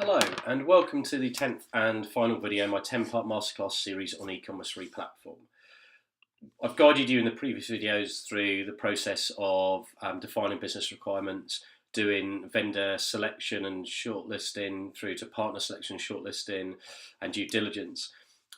Hello and welcome to the 10th and final video in my 10-part masterclass series on e-commerce replatform. I've guided you in the previous videos through the process of defining business requirements, doing vendor selection and shortlisting through to partner selection, shortlisting and due diligence.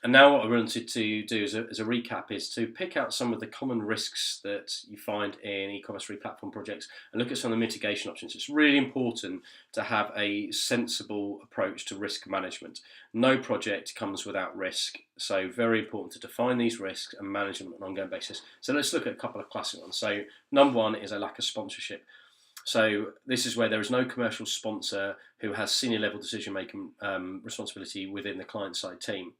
And now what I wanted to do as a recap is to pick out some of the common risks that you find in e-commerce replatform projects and look at some of the mitigation options. It's really important to have a sensible approach to risk management. No project comes without risk, so very important to define these risks and manage them on an ongoing basis. So let's look at a couple of classic ones. So number one is a lack of sponsorship. So this is where there is no commercial sponsor who has senior level decision making responsibility within the client side team.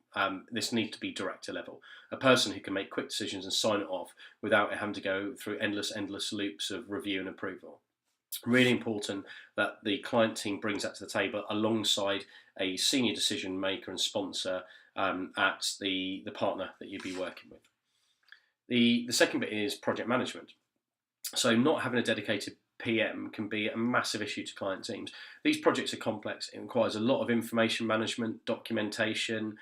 This needs to be director level, a person who can make quick decisions and sign it off without having to go through endless loops of review and approval. Really important that the client team brings that to the table alongside a senior decision maker and sponsor at the partner that you'd be working with. The second bit is project management. So not having a dedicated PM can be a massive issue to client teams. These projects are complex. It requires a lot of information management, documentation,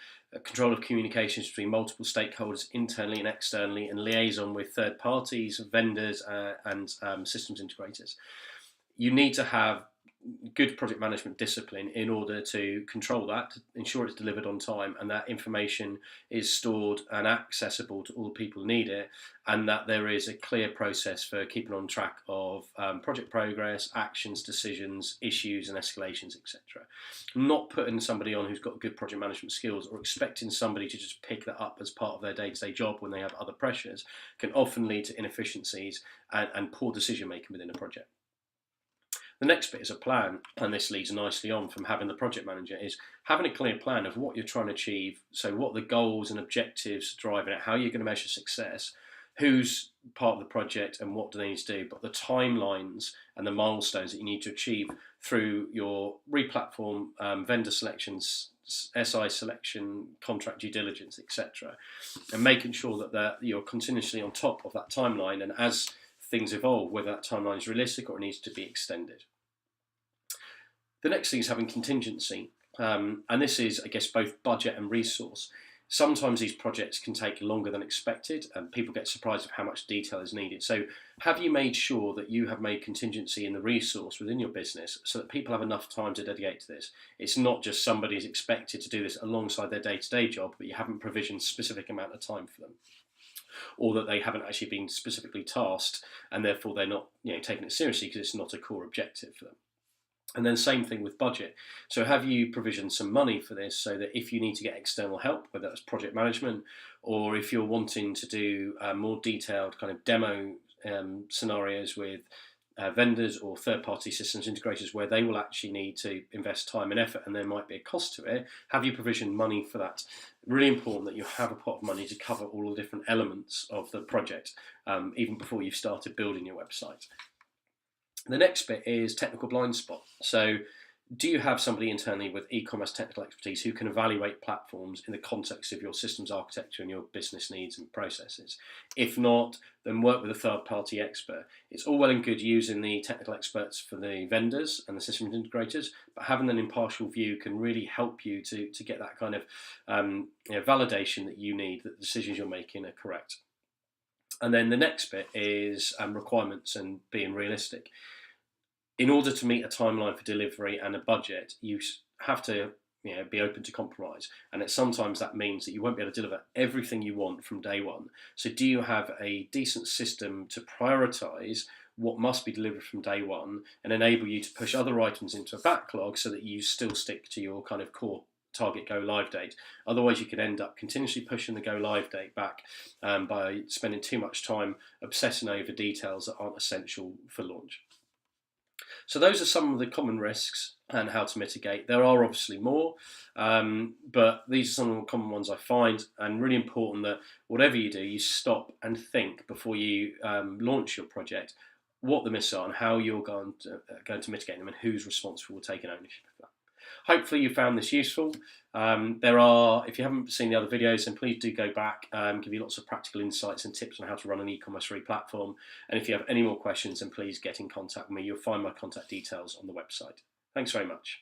control of communications between multiple stakeholders internally and externally, and liaison with third parties, vendors, and systems integrators. You need to have good project management discipline in order to control that, to ensure it's delivered on time and that information is stored and accessible to all the people who need it, and that there is a clear process for keeping on track of project progress, actions, decisions, issues and escalations, etc. Not putting somebody on who's got good project management skills or expecting somebody to just pick that up as part of their day-to-day job when they have other pressures can often lead to inefficiencies and poor decision making within a project. The next bit is a plan, and this leads nicely on from having the project manager, is having a clear plan of what you're trying to achieve. So what the goals and objectives driving it, how you're going to measure success, who's part of the project and what do they need to do, but the timelines and the milestones that you need to achieve through your replatform, vendor selections, SI selection, contract due diligence, etc. And making sure that you're continuously on top of that timeline, and as things evolve, whether that timeline is realistic or it needs to be extended. The next thing is having contingency, and this is, I guess, both budget and resource. Sometimes these projects can take longer than expected and people get surprised of how much detail is needed. So have you made sure that you have made contingency in the resource within your business so that people have enough time to dedicate to this? It's not just somebody's expected to do this alongside their day-to-day job, but you haven't provisioned a specific amount of time for them, or that they haven't actually been specifically tasked and therefore they're not taking it seriously because it's not a core objective for them. And then same thing with budget. So have you provisioned some money for this so that if you need to get external help, whether that's project management, or if you're wanting to do more detailed kind of demo scenarios with vendors or third-party systems integrators where they will actually need to invest time and effort and there might be a cost to it, have you provisioned money for that? Really important that you have a pot of money to cover all the different elements of the project, even before you've started building your website. The next bit is technical blind spot. So do you have somebody internally with e-commerce technical expertise who can evaluate platforms in the context of your systems architecture and your business needs and processes? If not, then work with a third-party expert. It's all well and good using the technical experts for the vendors and the systems integrators, but having an impartial view can really help you to get that kind of validation that you need, that the decisions you're making are correct. And then the next bit is requirements and being realistic. In order to meet a timeline for delivery and a budget, you have to be open to compromise. And sometimes that means that you won't be able to deliver everything you want from day one. So do you have a decent system to prioritise what must be delivered from day one and enable you to push other items into a backlog so that you still stick to your kind of core target go live date? Otherwise you could end up continuously pushing the go live date back by spending too much time obsessing over details that aren't essential for launch. So those are some of the common risks and how to mitigate. There are obviously more, but these are some of the common ones I find, and really important that whatever you do, you stop and think before you launch your project what the misses are and how you're going to mitigate them and who's responsible for taking ownership of that. Hopefully you found this useful. If you haven't seen the other videos, then please do go back, give you lots of practical insights and tips on how to run an e-commerce replatform. And if you have any more questions, then please get in contact with me. You'll find my contact details on the website. Thanks very much.